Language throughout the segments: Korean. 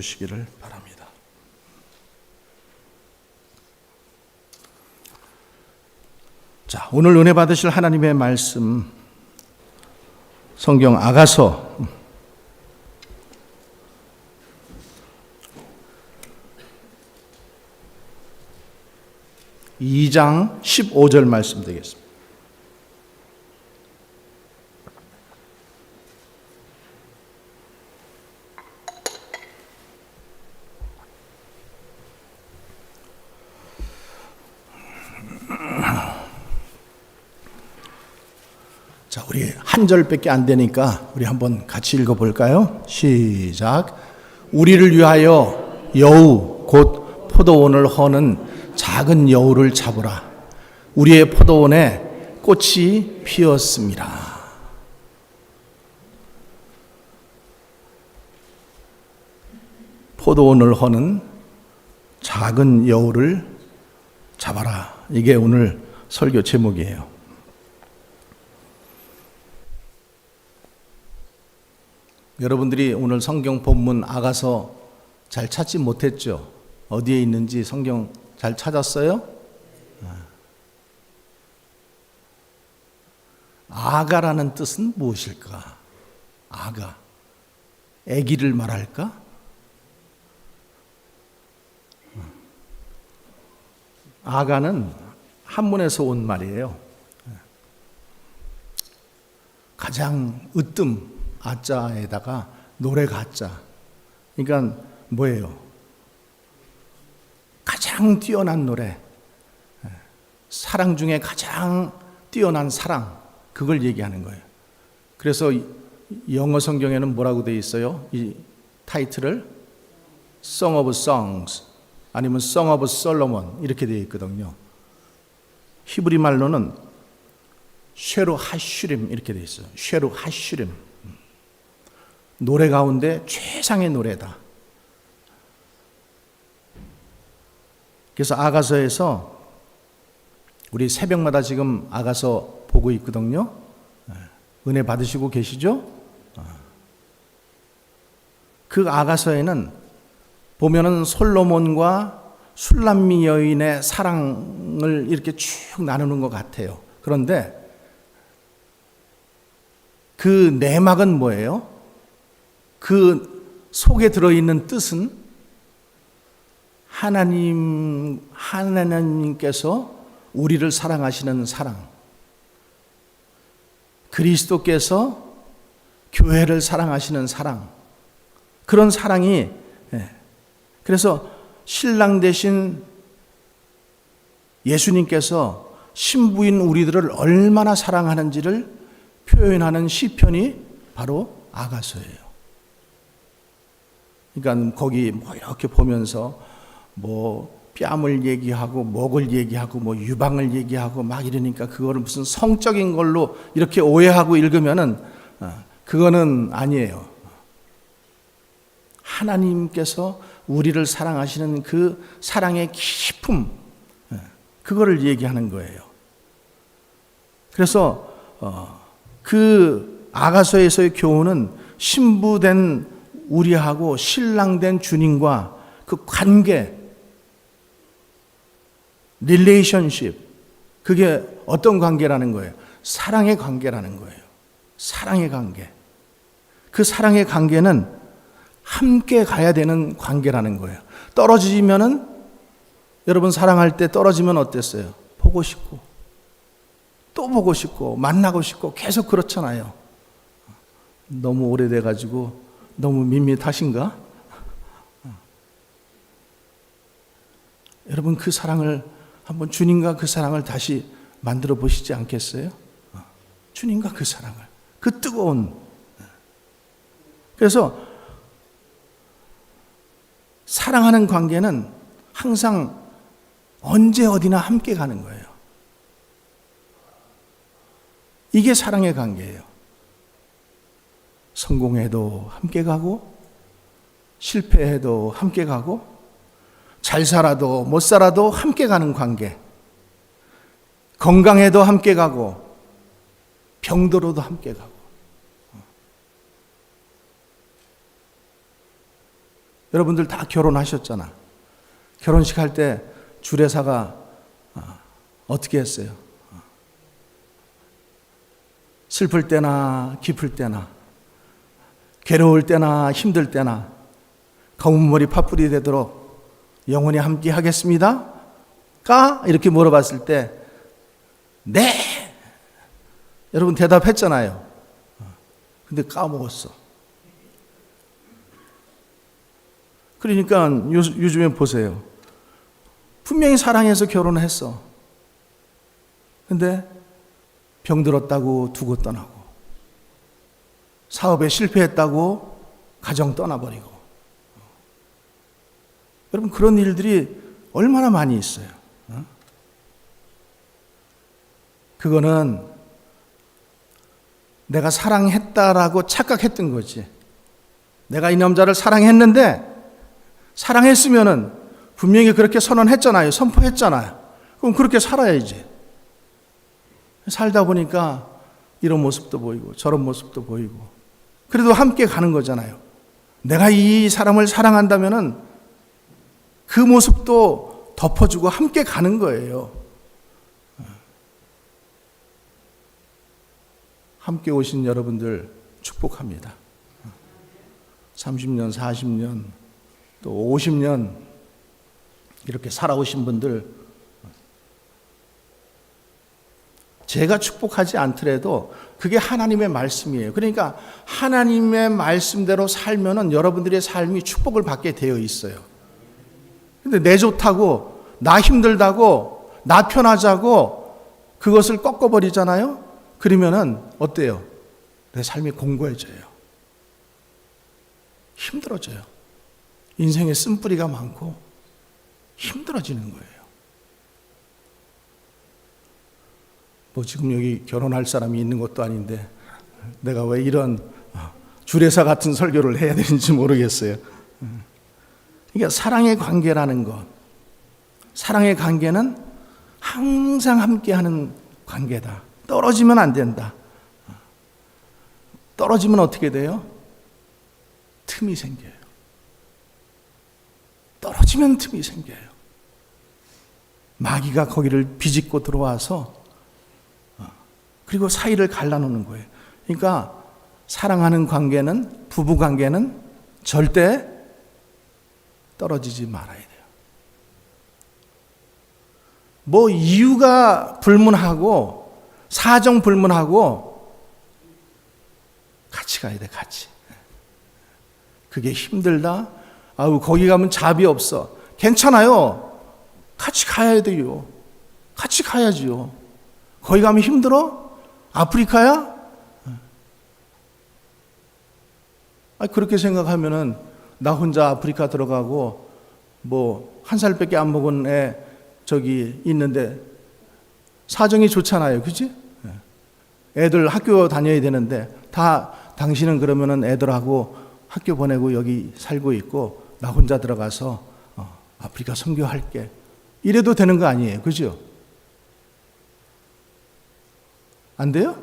주시기를 바랍니다. 자, 오늘 은혜 받으실 하나님의 말씀 성경 아가서 2장 15절 말씀 되겠습니다. 자, 우리 한 절밖에 안 되니까 우리 한번 같이 읽어볼까요? 시작. 우리를 위하여 여우 곧 포도원을 허는 작은 여우를 잡으라. 우리의 포도원에 꽃이 피었습니다. 포도원을 허는 작은 여우를 잡아라. 이게 오늘 설교 제목이에요. 여러분들이 오늘 성경 본문 아가서 잘 찾지 못했죠? 어디에 있는지 성경 잘 찾았어요? 아가라는 뜻은 무엇일까? 아가. 아기를 말할까? 아가는 한문에서 온 말이에요. 가장 으뜸 아자에다가 노래 가자. 그러니까 뭐예요? 가장 뛰어난 노래. 사랑 중에 가장 뛰어난 사랑. 그걸 얘기하는 거예요. 그래서 영어 성경에는 뭐라고 되어 있어요? 이 타이틀을 Song of Songs 아니면 Song of Solomon 이렇게 되어 있거든요. 히브리 말로는 쉐루 하슈림 이렇게 되어 있어요. 쉐루 하슈림. 노래 가운데 최상의 노래다. 그래서 아가서에서 우리 새벽마다 지금 아가서 보고 있거든요. 은혜 받으시고 계시죠? 그 아가서에는 보면은 솔로몬과 술람미 여인의 사랑을 이렇게 쭉 나누는 것 같아요. 그런데 그 내막은 뭐예요? 그 속에 들어있는 뜻은 하나님께서 우리를 사랑하시는 사랑, 그리스도께서 교회를 사랑하시는 사랑, 그런 사랑이, 그래서 신랑 되신 예수님께서 신부인 우리들을 얼마나 사랑하는지를 표현하는 시편이 바로 아가서예요. 그러니까 거기 뭐 이렇게 보면서 뭐 뺨을 얘기하고 목을 얘기하고 뭐 유방을 얘기하고 막 이러니까 그거를 무슨 성적인 걸로 이렇게 오해하고 읽으면은 그거는 아니에요. 하나님께서 우리를 사랑하시는 그 사랑의 깊음, 그거를 얘기하는 거예요. 그래서 그 아가서에서의 교훈은 신부된 우리하고 신랑된 주님과 그 관계, 릴레이션십, 그게 어떤 관계라는 거예요? 사랑의 관계라는 거예요. 사랑의 관계. 그 사랑의 관계는 함께 가야 되는 관계라는 거예요. 떨어지면은, 여러분 사랑할 때 떨어지면 어땠어요? 보고 싶고, 또 보고 싶고, 만나고 싶고, 계속 그렇잖아요. 너무 오래돼가지고 너무 밋밋하신가? 여러분 그 사랑을 한번 주님과 그 사랑을 다시 만들어 보시지 않겠어요? 주님과 그 사랑을, 그 뜨거운. 그래서 사랑하는 관계는 항상 언제 어디나 함께 가는 거예요. 이게 사랑의 관계예요. 성공해도 함께 가고, 실패해도 함께 가고, 잘 살아도 못 살아도 함께 가는 관계. 건강해도 함께 가고, 병들어도 함께 가고. 여러분들 다 결혼하셨잖아. 결혼식 할 때 주례사가 어떻게 했어요? 슬플 때나 기쁠 때나 괴로울 때나 힘들 때나 검은 머리 팥불이 되도록 영원히 함께 하겠습니다. 까? 이렇게 물어봤을 때 네! 여러분 대답했잖아요. 근데 까먹었어. 그러니까 요즘에 보세요. 분명히 사랑해서 결혼했어. 근데 병들었다고 두고 떠나고, 사업에 실패했다고 가정 떠나버리고. 여러분 그런 일들이 얼마나 많이 있어요. 그거는 내가 사랑했다라고 착각했던 거지. 내가 이 남자를 사랑했는데, 사랑했으면은 분명히 그렇게 선언했잖아요. 선포했잖아요. 그럼 그렇게 살아야지. 살다 보니까 이런 모습도 보이고 저런 모습도 보이고, 그래도 함께 가는 거잖아요. 내가 이 사람을 사랑한다면은 그 모습도 덮어주고 함께 가는 거예요. 함께 오신 여러분들 축복합니다. 30년, 40년, 또 50년 이렇게 살아오신 분들, 제가 축복하지 않더라도 그게 하나님의 말씀이에요. 그러니까 하나님의 말씀대로 살면은 여러분들의 삶이 축복을 받게 되어 있어요. 근데 내 좋다고, 나 힘들다고, 나 편하자고 그것을 꺾어버리잖아요. 그러면은 어때요? 내 삶이 공고해져요. 힘들어져요. 인생에 쓴뿌리가 많고 힘들어지는 거예요. 뭐 지금 여기 결혼할 사람이 있는 것도 아닌데 내가 왜 이런 주례사 같은 설교를 해야 되는지 모르겠어요. 그러니까 사랑의 관계라는 것, 사랑의 관계는 항상 함께하는 관계다. 떨어지면 안 된다. 떨어지면 어떻게 돼요? 틈이 생겨요. 떨어지면 틈이 생겨요. 마귀가 거기를 비집고 들어와서 그리고 사이를 갈라놓는 거예요. 그러니까 사랑하는 관계는, 부부 관계는 절대 떨어지지 말아야 돼요. 뭐 이유가 불문하고 사정 불문하고 같이 가야 돼, 같이. 그게 힘들다? 아우, 거기 가면 잡이 없어. 괜찮아요. 같이 가야 돼요. 같이 가야지요. 거기 가면 힘들어? 아프리카야? 그렇게 생각하면은 나 혼자 아프리카 들어가고 뭐 한 살밖에 안 먹은 애 저기 있는데 사정이 좋잖아요. 그치? 애들 학교 다녀야 되는데 다 당신은 그러면은 애들하고 학교 보내고 여기 살고 있고 나 혼자 들어가서 아프리카 선교할게. 이래도 되는 거 아니에요. 그죠? 안 돼요?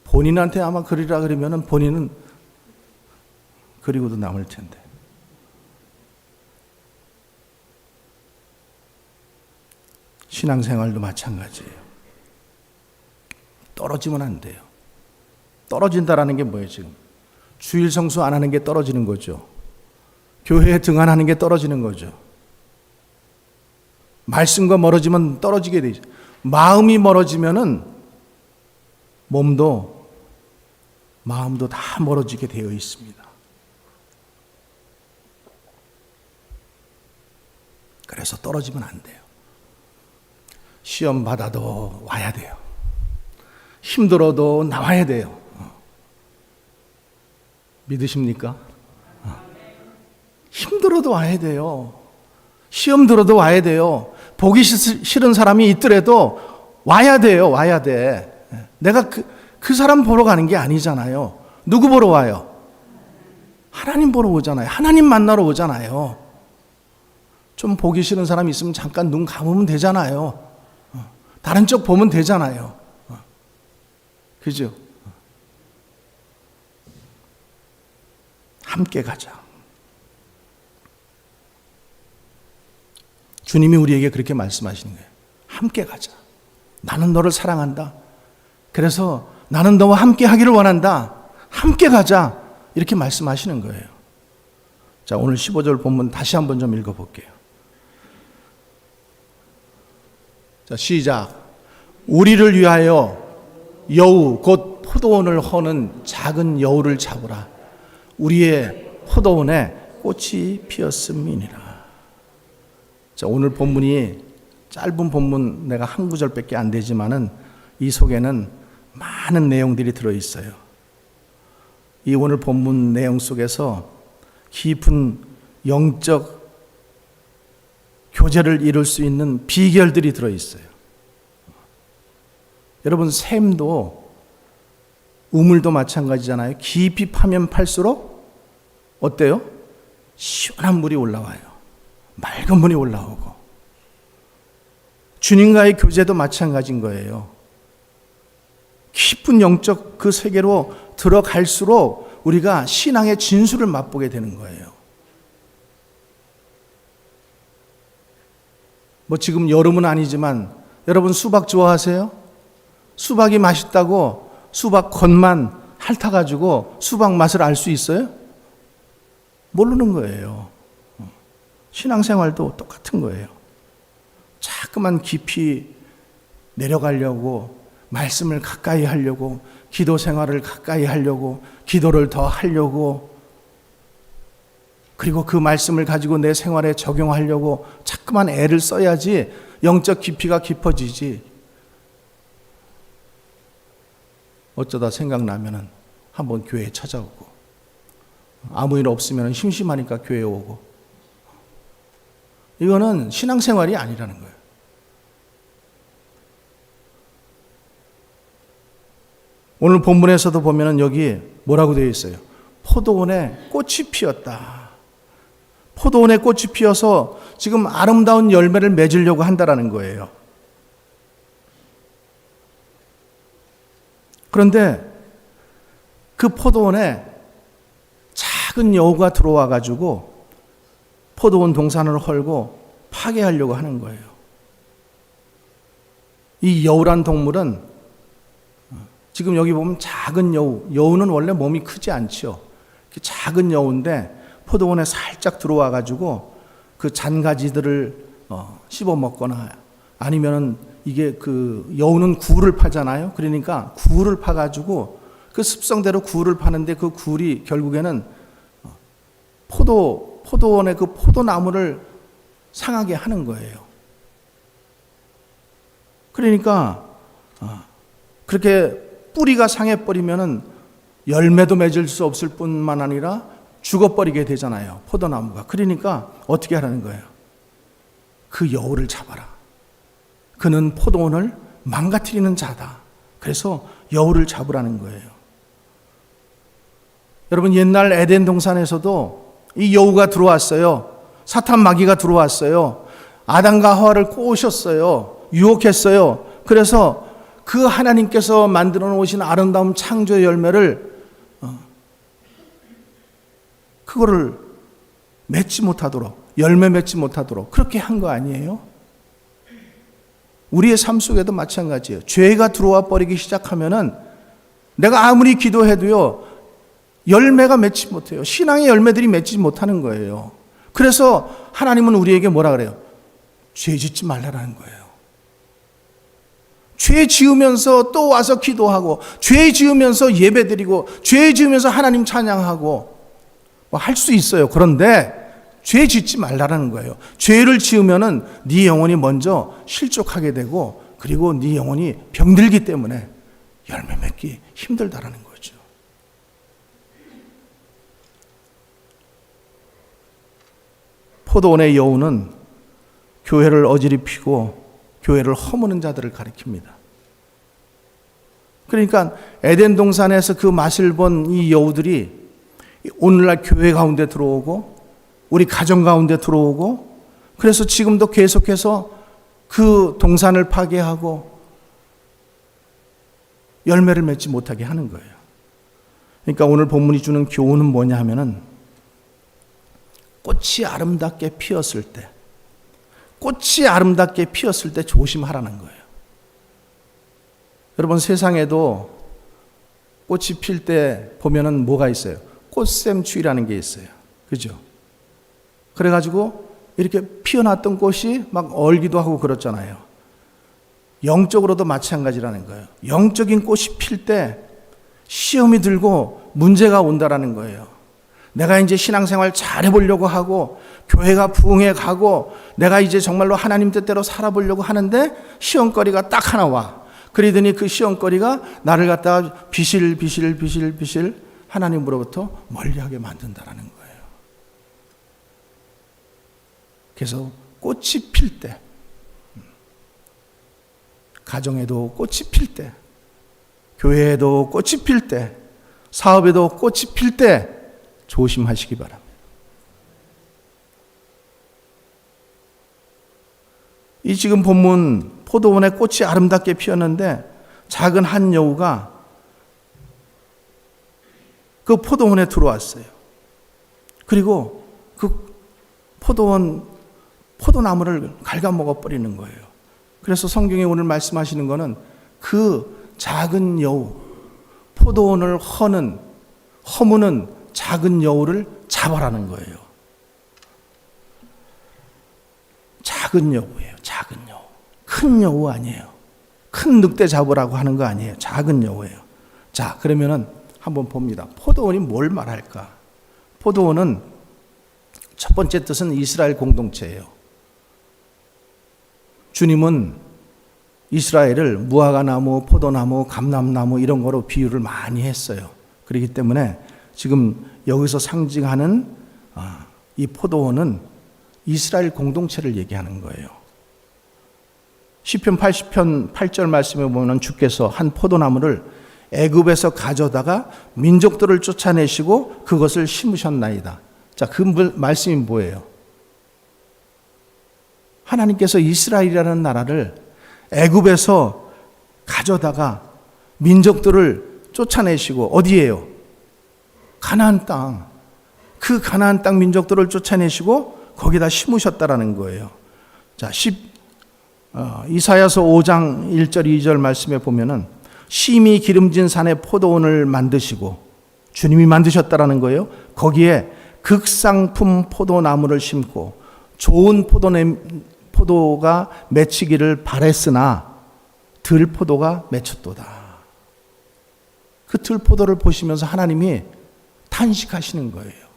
본인한테 아마 그리라 그러면은 본인은 그리고도 남을 텐데. 신앙생활도 마찬가지예요. 떨어지면 안 돼요. 떨어진다라는 게 뭐예요, 지금? 주일 성수 안 하는 게 떨어지는 거죠. 교회에 등한하는 게 떨어지는 거죠. 말씀과 멀어지면 떨어지게 되죠. 마음이 멀어지면은 몸도 마음도 다 멀어지게 되어 있습니다. 그래서 떨어지면 안 돼요. 시험 받아도 와야 돼요. 힘들어도 나와야 돼요. 믿으십니까? 힘들어도 와야 돼요. 시험 들어도 와야 돼요. 보기 싫은 사람이 있더라도 와야 돼요. 와야 돼. 내가 그 사람 보러 가는 게 아니잖아요. 누구 보러 와요? 하나님 보러 오잖아요. 하나님 만나러 오잖아요. 좀 보기 싫은 사람이 있으면 잠깐 눈 감으면 되잖아요. 다른 쪽 보면 되잖아요. 그죠? 함께 가자. 주님이 우리에게 그렇게 말씀하시는 거예요. 함께 가자. 나는 너를 사랑한다. 그래서 나는 너와 함께 하기를 원한다. 함께 가자. 이렇게 말씀하시는 거예요. 자, 오늘 15절 본문 다시 한번 좀 읽어볼게요. 자, 시작. 우리를 위하여 여우 곧 포도원을 허는 작은 여우를 잡으라. 우리의 포도원에 꽃이 피었음이니라. 자, 오늘 본문이 짧은 본문 내가 한 구절밖에 안 되지만은 이 속에는 많은 내용들이 들어있어요. 이 오늘 본문 내용 속에서 깊은 영적 교제를 이룰 수 있는 비결들이 들어있어요. 여러분, 샘도 우물도 마찬가지잖아요. 깊이 파면 팔수록 어때요? 시원한 물이 올라와요. 맑은 물이 올라오고. 주님과의 교제도 마찬가지인 거예요. 깊은 영적 그 세계로 들어갈수록 우리가 신앙의 진수를 맛보게 되는 거예요. 뭐 지금 여름은 아니지만 여러분 수박 좋아하세요? 수박이 맛있다고 수박 겉만 핥아가지고 수박 맛을 알 수 있어요? 모르는 거예요. 신앙생활도 똑같은 거예요. 자꾸만 깊이 내려가려고, 말씀을 가까이 하려고, 기도 생활을 가까이 하려고, 기도를 더 하려고, 그리고 그 말씀을 가지고 내 생활에 적용하려고 자꾸만 애를 써야지 영적 깊이가 깊어지지. 어쩌다 생각나면은 한번 교회에 찾아오고, 아무 일 없으면 심심하니까 교회에 오고. 이거는 신앙생활이 아니라는 거예요. 오늘 본문에서도 보면은 여기 뭐라고 되어 있어요? 포도원에 꽃이 피었다. 포도원에 꽃이 피어서 지금 아름다운 열매를 맺으려고 한다라는 거예요. 그런데 그 포도원에 작은 여우가 들어와 가지고 포도원 동산을 헐고 파괴하려고 하는 거예요. 이 여우란 동물은 지금 여기 보면 작은 여우는 원래 몸이 크지 않죠. 작은 여우인데 포도원에 살짝 들어와 가지고 그 잔가지들을 씹어 먹거나, 아니면은 이게 그 여우는 굴을 파잖아요. 그러니까 굴을 파 가지고 그 습성대로 굴을 파는데 그 굴이 결국에는 포도원의 그 포도나무를 상하게 하는 거예요. 그러니까 그렇게 뿌리가 상해버리면은 열매도 맺을 수 없을 뿐만 아니라 죽어버리게 되잖아요, 포도나무가. 그러니까 어떻게 하라는 거예요? 그 여우를 잡아라. 그는 포도원을 망가뜨리는 자다. 그래서 여우를 잡으라는 거예요. 여러분, 옛날 에덴 동산에서도 이 여우가 들어왔어요. 사탄 마귀가 들어왔어요. 아담과 하와를 꼬셨어요. 유혹했어요. 그래서 그 하나님께서 만들어 놓으신 아름다운 창조의 열매를 그거를 맺지 못하도록, 열매 맺지 못하도록 그렇게 한 거 아니에요? 우리의 삶 속에도 마찬가지예요. 죄가 들어와 버리기 시작하면은 내가 아무리 기도해도요, 열매가 맺지 못해요. 신앙의 열매들이 맺지 못하는 거예요. 그래서 하나님은 우리에게 뭐라 그래요? 죄 짓지 말라라는 거예요. 죄 지으면서 또 와서 기도하고, 죄 지으면서 예배드리고, 죄 지으면서 하나님 찬양하고 뭐 할 수 있어요. 그런데 죄 짓지 말라라는 거예요. 죄를 지으면은 네 영혼이 먼저 실족하게 되고, 그리고 네 영혼이 병들기 때문에 열매 맺기 힘들다라는 거죠. 포도원의 여우는 교회를 어지럽히고 교회를 허무는 자들을 가리킵니다. 그러니까 에덴 동산에서 그 맛을 본 이 여우들이 오늘날 교회 가운데 들어오고 우리 가정 가운데 들어오고, 그래서 지금도 계속해서 그 동산을 파괴하고 열매를 맺지 못하게 하는 거예요. 그러니까 오늘 본문이 주는 교훈은 뭐냐 하면은 꽃이 아름답게 피었을 때, 꽃이 아름답게 피었을 때 조심하라는 거예요. 여러분, 세상에도 꽃이 필 때 보면은 뭐가 있어요? 꽃샘추위라는 게 있어요. 그죠? 그래가지고 이렇게 피어났던 꽃이 막 얼기도 하고 그렇잖아요. 영적으로도 마찬가지라는 거예요. 영적인 꽃이 필 때 시험이 들고 문제가 온다라는 거예요. 내가 이제 신앙생활 잘해보려고 하고 교회가 부흥해 가고 내가 이제 정말로 하나님 뜻대로 살아보려고 하는데 시험거리가 딱 하나 와. 그러더니 그 시험거리가 나를 갖다가 비실 하나님으로부터 멀리하게 만든다라는 거예요. 그래서 꽃이 필 때, 가정에도 꽃이 필 때, 교회에도 꽃이 필 때, 사업에도 꽃이 필 때 조심하시기 바랍니다. 이 지금 본문 포도원에 꽃이 아름답게 피었는데 작은 한 여우가 그 포도원에 들어왔어요. 그리고 그 포도나무를 갉아먹어 버리는 거예요. 그래서 성경에 오늘 말씀하시는 거는 그 작은 여우, 포도원을 허무는 작은 여우를 잡아라는 거예요. 작은 여우예요. 작은 여우. 큰 여우 아니에요. 큰 늑대 잡으라고 하는 거 아니에요. 작은 여우예요. 자, 그러면은 한번 봅니다. 포도원이 뭘 말할까? 포도원은 첫 번째 뜻은 이스라엘 공동체예요. 주님은 이스라엘을 무화과나무, 포도나무, 감람나무 이런 거로 비유를 많이 했어요. 그렇기 때문에 지금 여기서 상징하는 이 포도원은 이스라엘 공동체를 얘기하는 거예요. 시편 80편 8절 말씀에 보면 주께서 한 포도나무를 애굽에서 가져다가 민족들을 쫓아내시고 그것을 심으셨나이다. 자, 그 말씀이 뭐예요? 하나님께서 이스라엘이라는 나라를 애굽에서 가져다가 민족들을 쫓아내시고 어디예요? 가나안 땅. 그 가나안 땅 민족들을 쫓아내시고 거기다 심으셨다라는 거예요. 자, 이사야서 5장 1절 2절 말씀에 보면은 심히 기름진 산에 포도원을 만드시고 주님이 만드셨다라는 거예요. 거기에 극상품 포도나무를 심고 좋은 포도가 맺히기를 바랬으나 들포도가 맺혔도다. 그 들포도를 보시면서 하나님이 탄식하시는 거예요.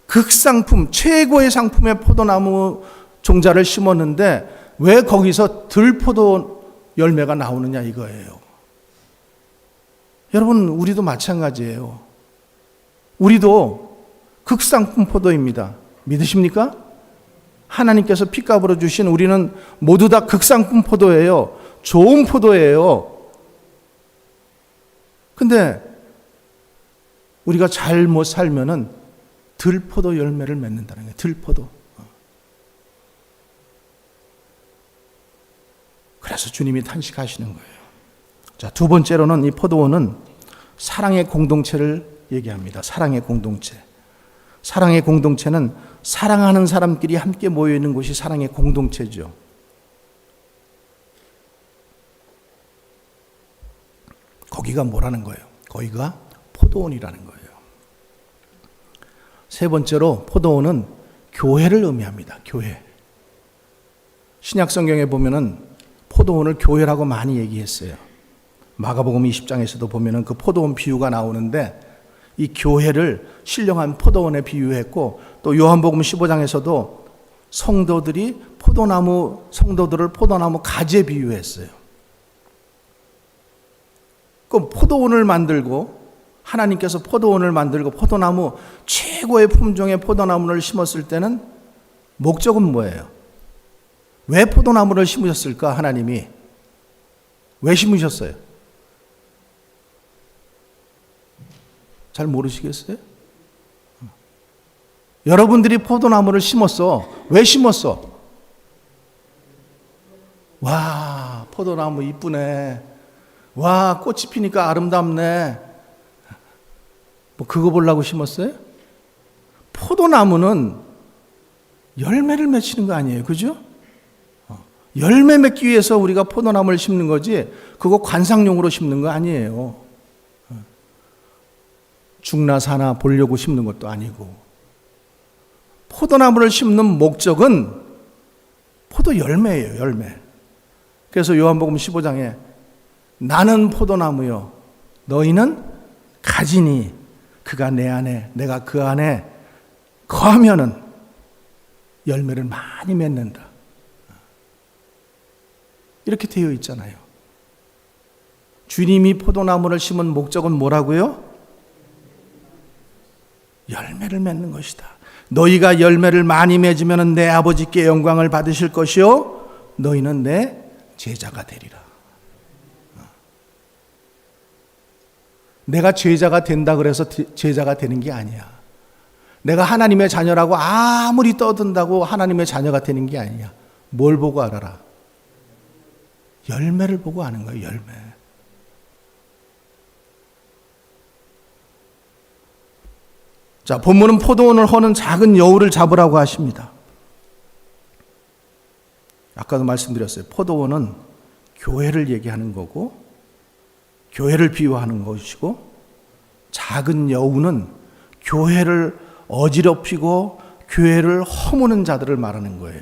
극상품, 최고의 상품의 포도나무 종자를 심었는데 왜 거기서 들포도 열매가 나오느냐 이거예요. 여러분, 우리도 마찬가지예요. 우리도 극상품 포도입니다. 믿으십니까? 하나님께서 핏값으로 주신 우리는 모두 다 극상품 포도예요. 좋은 포도예요. 근데 우리가 잘못 살면은 들포도 열매를 맺는다는 거예요. 들포도. 그래서 주님이 탄식하시는 거예요. 자, 두 번째로는 이 포도원은 사랑의 공동체를 얘기합니다. 사랑의 공동체. 사랑의 공동체는 사랑하는 사람끼리 함께 모여 있는 곳이 사랑의 공동체죠. 거기가 뭐라는 거예요? 거기가 포도원이라는 거예요. 세 번째로 포도원은 교회를 의미합니다. 교회. 신약 성경에 보면은 포도원을 교회라고 많이 얘기했어요. 마가복음 20장에서도 보면은 그 포도원 비유가 나오는데 이 교회를 신령한 포도원에 비유했고 또 요한복음 15장에서도 성도들을 포도나무 가지에 비유했어요. 그럼 포도원을 만들고 하나님께서 포도원을 만들고 포도나무 최고의 품종의 포도나무를 심었을 때는 목적은 뭐예요? 왜 포도나무를 심으셨을까? 하나님이 왜 심으셨어요? 잘 모르시겠어요? 여러분들이 포도나무를 심었어. 왜 심었어? 와, 포도나무 이쁘네. 와, 꽃이 피니까 아름답네. 뭐 그거 보려고 심었어요? 포도나무는 열매를 맺히는 거 아니에요. 그죠? 열매 맺기 위해서 우리가 포도나무를 심는 거지 그거 관상용으로 심는 거 아니에요. 죽나 사나 보려고 심는 것도 아니고. 포도나무를 심는 목적은 포도 열매예요. 열매. 그래서 요한복음 15장에 나는 포도나무요 너희는 가지니 그가 내 안에 내가 그 안에 거하면은 열매를 많이 맺는다. 이렇게 되어 있잖아요. 주님이 포도나무를 심은 목적은 뭐라고요? 열매를 맺는 것이다. 너희가 열매를 많이 맺으면 내 아버지께 영광을 받으실 것이요 너희는 내 제자가 되리라. 내가 제자가 된다 그래서 제자가 되는 게 아니야. 내가 하나님의 자녀라고 아무리 떠든다고 하나님의 자녀가 되는 게 아니야. 뭘 보고 알아라? 열매를 보고 아는 거예요. 열매. 자, 본문은 포도원을 허는 작은 여우를 잡으라고 하십니다. 아까도 말씀드렸어요. 포도원은 교회를 얘기하는 거고 교회를 비유하는 것이고 작은 여우는 교회를 어지럽히고 교회를 허무는 자들을 말하는 거예요.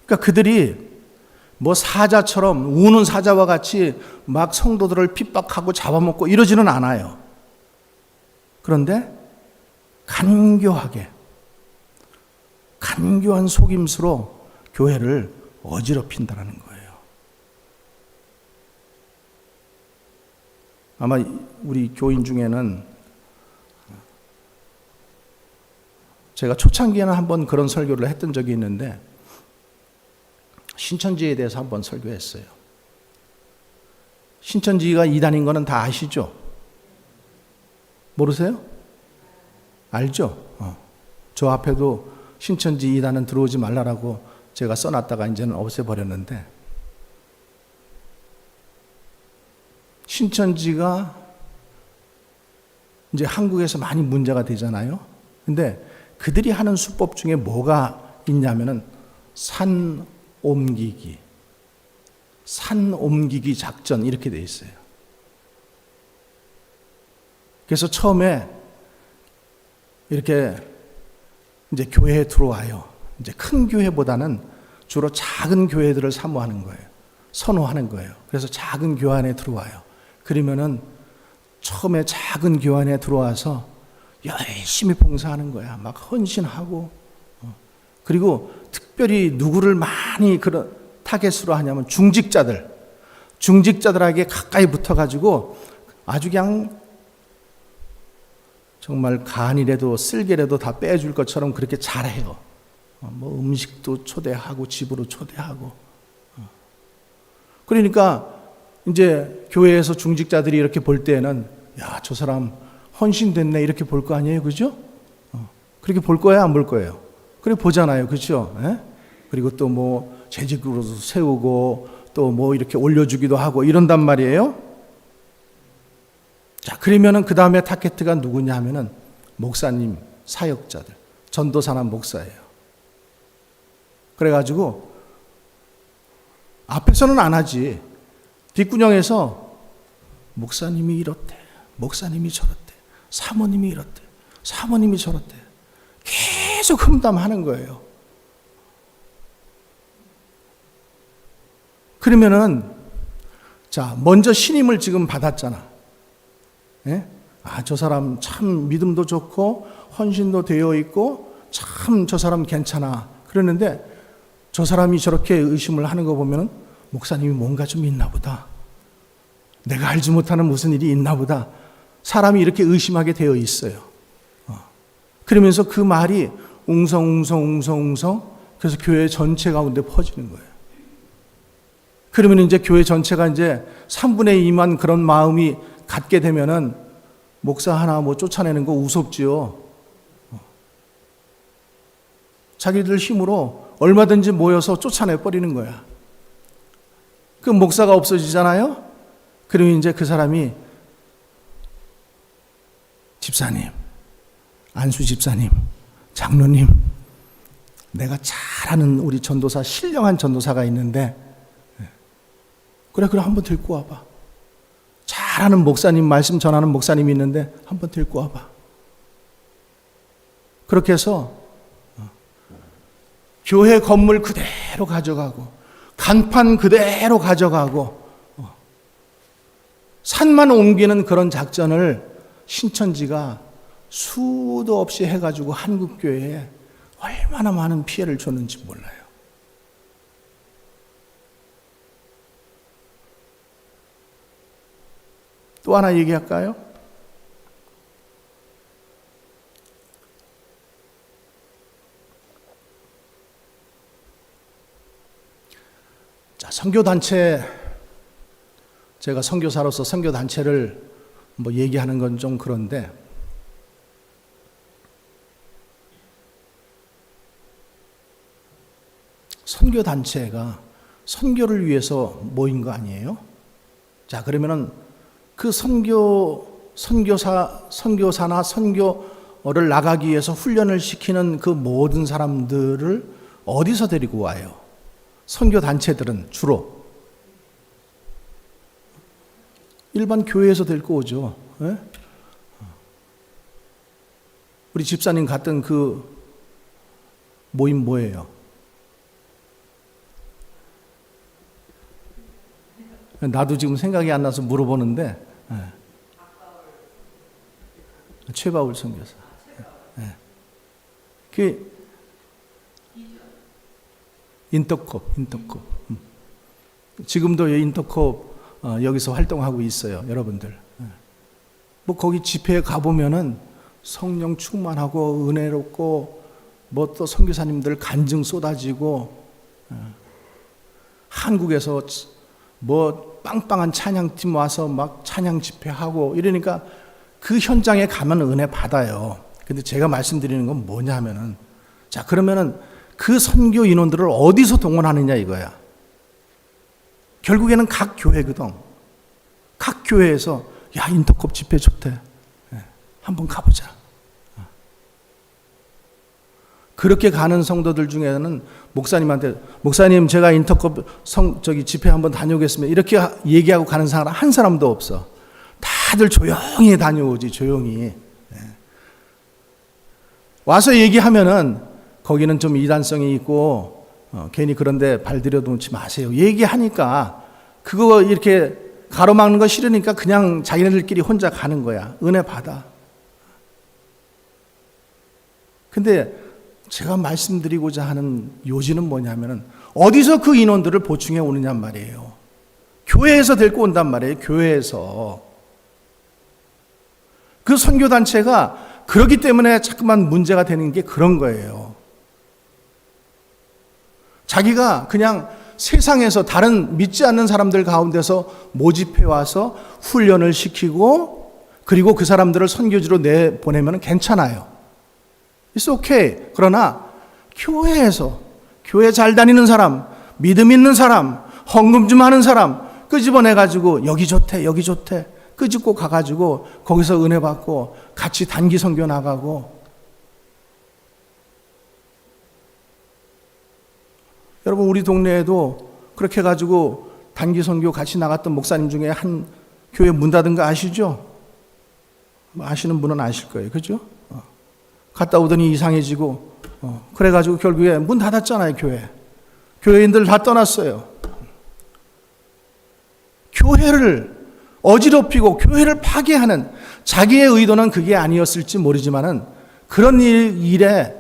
그러니까 그들이 뭐 사자처럼 우는 사자와 같이 막 성도들을 핍박하고 잡아먹고 이러지는 않아요. 그런데 간교한 속임수로 교회를 어지럽힌다는 거예요. 아마 우리 교인 중에는 제가 초창기에는 한번 그런 설교를 했던 적이 있는데 신천지에 대해서 한번 설교했어요. 신천지가 이단인 거는 다 아시죠? 모르세요? 알죠? 저 앞에도 신천지 이단은 들어오지 말라라고 제가 써놨다가 이제는 없애버렸는데 신천지가 이제 한국에서 많이 문제가 되잖아요. 근데 그들이 하는 수법 중에 뭐가 있냐면은 산 옮기기 작전 이렇게 돼 있어요. 그래서 처음에 이렇게 이제 교회에 들어와요. 이제 큰 교회보다는 주로 작은 교회들을 사모하는 거예요. 선호하는 거예요. 그래서 작은 교회 안에 들어와요. 그러면은 처음에 작은 교회 안에 들어와서 열심히 봉사하는 거야. 막 헌신하고. 그리고 특별히 누구를 많이 그런 타겟으로 하냐면 중직자들에게 가까이 붙어가지고 아주 그냥 정말 간이라도 쓸개라도 다 빼줄 것처럼 그렇게 잘해요. 뭐 음식도 초대하고 집으로 초대하고. 그러니까 이제 교회에서 중직자들이 이렇게 볼 때는 야, 저 사람 헌신됐네 이렇게 볼 거 아니에요, 그죠? 그렇게 볼 거예요, 안 볼 거예요? 그래 보잖아요, 그렇죠? 그리고 또 뭐 재직으로도 세우고 또 뭐 이렇게 올려주기도 하고 이런단 말이에요. 자, 그러면은 그 다음에 타겟트가 누구냐 하면은 목사님, 사역자들, 전도사나 목사예요. 그래가지고 앞에서는 안 하지. 뒷구녕에서 목사님이 이렇대, 목사님이 저렇대, 사모님이 이렇대, 사모님이 저렇대. 계속 흠담하는 거예요. 그러면은 자, 먼저 신임을 지금 받았잖아. 예? 아, 저 사람 참 믿음도 좋고 헌신도 되어 있고 참 저 사람 괜찮아. 그러는데 저 사람이 저렇게 의심을 하는 거 보면은 목사님이 뭔가 좀 있나 보다. 내가 알지 못하는 무슨 일이 있나 보다. 사람이 이렇게 의심하게 되어 있어요. 그러면서 그 말이 웅성웅성 그래서 교회 전체 가운데 퍼지는 거예요. 그러면 이제 교회 전체가 이제 3분의 2만 그런 마음이 갖게 되면은 목사 하나 뭐 쫓아내는 거 우습지요. 자기들 힘으로 얼마든지 모여서 쫓아내 버리는 거야. 그 목사가 없어지잖아요. 그러면 이제 그 사람이 집사님, 안수 집사님, 장로님, 내가 잘 아는 우리 전도사, 신령한 전도사가 있는데, 그래 한번 데리고 와봐. 잘 아는 목사님, 말씀 전하는 목사님이 있는데 한번 데리고 와봐. 그렇게 해서 교회 건물 그대로 가져가고 간판 그대로 가져가고 산만 옮기는 그런 작전을 신천지가 수도 없이 해가지고 한국교회에 얼마나 많은 피해를 줬는지 몰라요. 또 하나 얘기할까요? 자, 선교단체, 제가 선교사로서 선교단체를 뭐 얘기하는 건 좀 그런데, 선교단체가 선교를 위해서 모인 거 아니에요? 자, 그러면은 그 선교사나 선교를 나가기 위해서 훈련을 시키는 그 모든 사람들을 어디서 데리고 와요? 선교단체들은 주로 일반 교회에서 데리고 오죠. 예? 우리 집사님 갔던 그 모임 뭐예요? 나도 지금 생각이 안 나서 물어보는데, 최바울 선교사. 그 인터콥. 지금도 인터콥 여기서 활동하고 있어요, 여러분들. 뭐 거기 집회에 가보면은 성령 충만하고 은혜롭고 뭐 또 선교사님들 간증 쏟아지고, 한국에서 뭐 빵빵한 찬양팀 와서 막 찬양 집회하고 이러니까 그 현장에 가면 은혜 받아요. 근데 제가 말씀드리는 건 뭐냐 하면은, 자, 그러면은 그 선교 인원들을 어디서 동원하느냐 이거야. 결국에는 각 교회거든. 각 교회에서 야, 인터콥 집회 좋대. 한번 가보자. 그렇게 가는 성도들 중에는 목사님한테, 목사님 제가 인터컵 집회 한번 다녀오겠습니다, 이렇게 얘기하고 가는 사람 한 사람도 없어. 다들 조용히 다녀오지, 조용히. 와서 얘기하면은 거기는 좀 이단성이 있고 괜히 그런데 발 들여놓지 마세요. 얘기하니까 그거 이렇게 가로막는 거 싫으니까 그냥 자기네들끼리 혼자 가는 거야. 은혜 받아. 근데 제가 말씀드리고자 하는 요지는 뭐냐면은 어디서 그 인원들을 보충해 오느냐 말이에요. 교회에서 데리고 온단 말이에요. 교회에서. 그 선교단체가 그렇기 때문에 자꾸만 문제가 되는 게 그런 거예요. 자기가 그냥 세상에서 다른 믿지 않는 사람들 가운데서 모집해 와서 훈련을 시키고 그리고 그 사람들을 선교지로 내보내면 괜찮아요. It's okay. 그러나 교회에서, 교회 잘 다니는 사람, 믿음 있는 사람, 헌금 좀 하는 사람 끄집어내가지고 여기 좋대, 여기 좋대 끄집고 가가지고 거기서 은혜 받고 같이 단기 선교 나가고. 여러분, 우리 동네에도 그렇게 해가지고 단기 선교 같이 나갔던 목사님 중에 한 교회 문 닫은 거 아시죠? 아시는 분은 아실 거예요. 그죠? 갔다 오더니 이상해지고, 그래가지고 결국에 문 닫았잖아요, 교회. 교회인들 다 떠났어요. 교회를 어지럽히고 교회를 파괴하는, 자기의 의도는 그게 아니었을지 모르지만은 그런 일에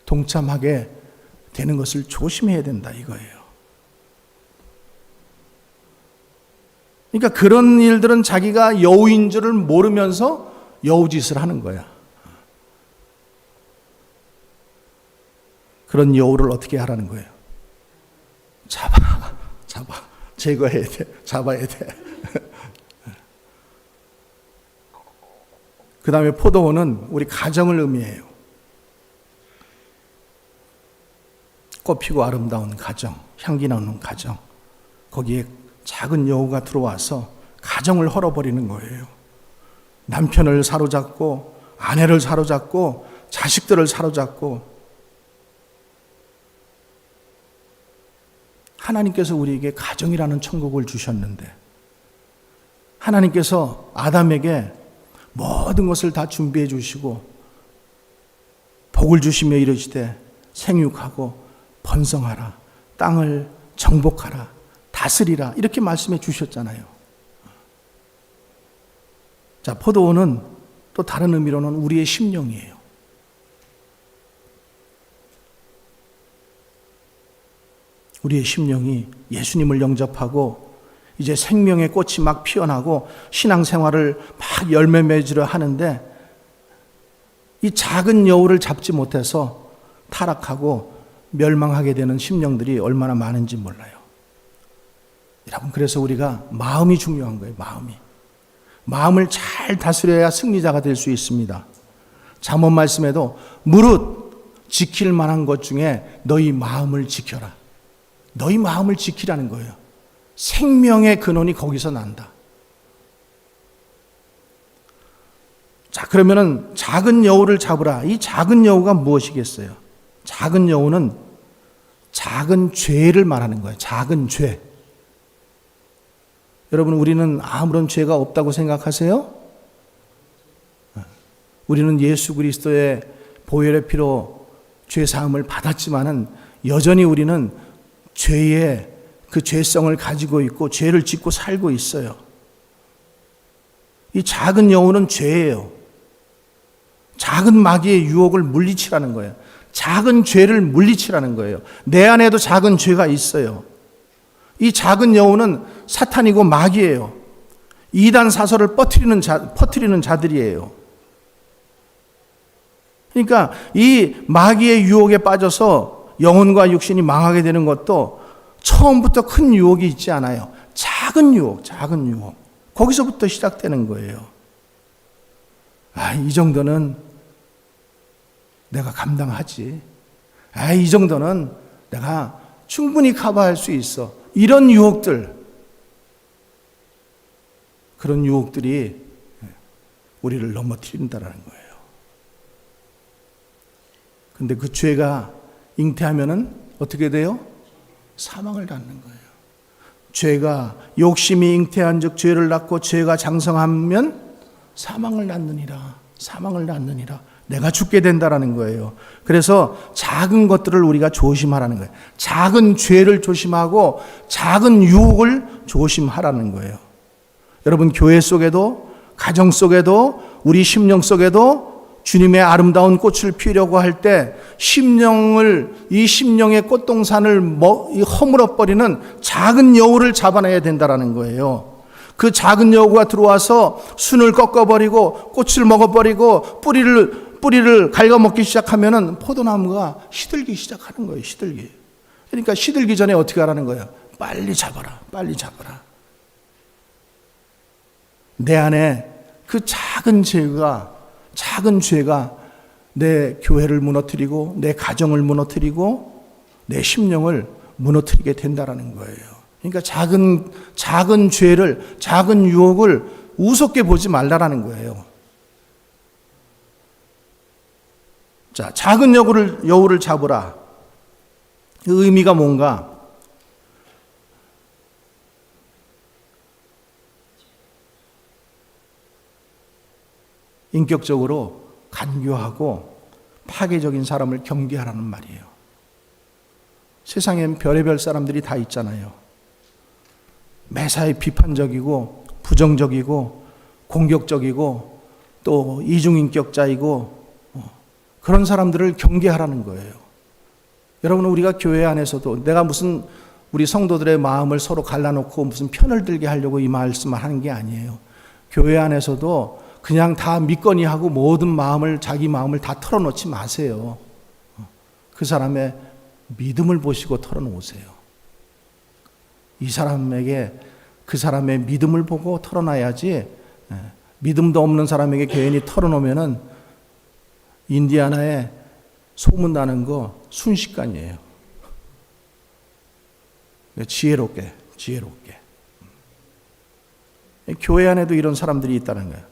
동참하게 되는 것을 조심해야 된다 이거예요. 그러니까 그런 일들은 자기가 여우인 줄을 모르면서 여우짓을 하는 거야. 그런 여우를 어떻게 하라는 거예요? 잡아. 제거해야 돼. 잡아야 돼. 그 다음에 포도원은 우리 가정을 의미해요. 꽃피고 아름다운 가정, 향기 나는 가정. 거기에 작은 여우가 들어와서 가정을 헐어버리는 거예요. 남편을 사로잡고 아내를 사로잡고 자식들을 사로잡고 하나님께서 우리에게 가정이라는 천국을 주셨는데 하나님께서 아담에게 모든 것을 다 준비해 주시고 복을 주시며 이르시되 생육하고 번성하라 땅을 정복하라 다스리라 이렇게 말씀해 주셨잖아요. 자, 포도원은 또 다른 의미로는 우리의 심령이에요. 우리의 심령이 예수님을 영접하고 이제 생명의 꽃이 막 피어나고 신앙생활을 막 열매 맺으려 하는데 이 작은 여우를 잡지 못해서 타락하고 멸망하게 되는 심령들이 얼마나 많은지 몰라요. 여러분, 그래서 우리가 마음이 중요한 거예요. 마음을 잘 다스려야 승리자가 될 수 있습니다. 잠언 말씀에도 무릇 지킬 만한 것 중에 너희 마음을 지켜라. 너희 마음을 지키라는 거예요. 생명의 근원이 거기서 난다. 자, 그러면은 작은 여우를 잡으라. 이 작은 여우가 무엇이겠어요? 작은 여우는 작은 죄를 말하는 거예요. 작은 죄. 여러분, 우리는 아무런 죄가 없다고 생각하세요? 우리는 예수 그리스도의 보혈의 피로 죄 사함을 받았지만은 여전히 우리는 죄의 그 죄성을 가지고 있고 죄를 짓고 살고 있어요. 이 작은 여우는 죄예요. 작은 마귀의 유혹을 물리치라는 거예요. 작은 죄를 물리치라는 거예요. 내 안에도 작은 죄가 있어요. 이 작은 여우는 사탄이고 마귀예요. 이단 사설을 퍼뜨리는 자들이에요. 그러니까 이 마귀의 유혹에 빠져서 영혼과 육신이 망하게 되는 것도 처음부터 큰 유혹이 있지 않아요. 작은 유혹. 거기서부터 시작되는 거예요. 이 정도는 내가 감당하지. 이 정도는 내가 충분히 커버할 수 있어. 이런 유혹들, 그런 유혹들이 우리를 넘어뜨린다는 거예요. 근데 그 죄가 잉태하면은 어떻게 돼요? 사망을 낳는 거예요. 죄가 욕심이 잉태한 즉 죄를 낳고 죄가 장성하면 사망을 낳느니라. 내가 죽게 된다라는 거예요. 그래서 작은 것들을 우리가 조심하라는 거예요. 작은 죄를 조심하고 작은 유혹을 조심하라는 거예요. 여러분, 교회 속에도 가정 속에도 우리 심령 속에도 주님의 아름다운 꽃을 피우려고 할 때 이 심령의 꽃동산을 허물어버리는 작은 여우를 잡아내야 된다라는 거예요. 그 작은 여우가 들어와서 순을 꺾어버리고 꽃을 먹어버리고 뿌리를 갉아먹기 시작하면은 포도나무가 시들기 시작하는 거예요. 그러니까 시들기 전에 어떻게 하라는 거예요? 빨리 잡아라. 내 안에 그 작은 죄가 내 교회를 무너뜨리고 내 가정을 무너뜨리고 내 심령을 무너뜨리게 된다라는 거예요. 그러니까 작은 죄를, 작은 유혹을 우습게 보지 말라라는 거예요. 자, 작은 여우를 잡으라. 그 의미가 뭔가? 인격적으로 간교하고 파괴적인 사람을 경계하라는 말이에요. 세상엔 별의별 사람들이 다 있잖아요. 매사에 비판적이고 부정적이고 공격적이고 또 이중인격자이고 그런 사람들을 경계하라는 거예요. 여러분, 우리가 교회 안에서도 내가 무슨 우리 성도들의 마음을 서로 갈라놓고 무슨 편을 들게 하려고 이 말씀을 하는 게 아니에요. 교회 안에서도 그냥 다 믿거니 하고 모든 자기 마음을 다 털어놓지 마세요. 그 사람의 믿음을 보시고 털어놓으세요. 이 사람에게 그 사람의 믿음을 보고 털어놔야지, 믿음도 없는 사람에게 괜히 털어놓으면은 인디아나에 소문나는 거 순식간이에요. 지혜롭게. 교회 안에도 이런 사람들이 있다는 거예요.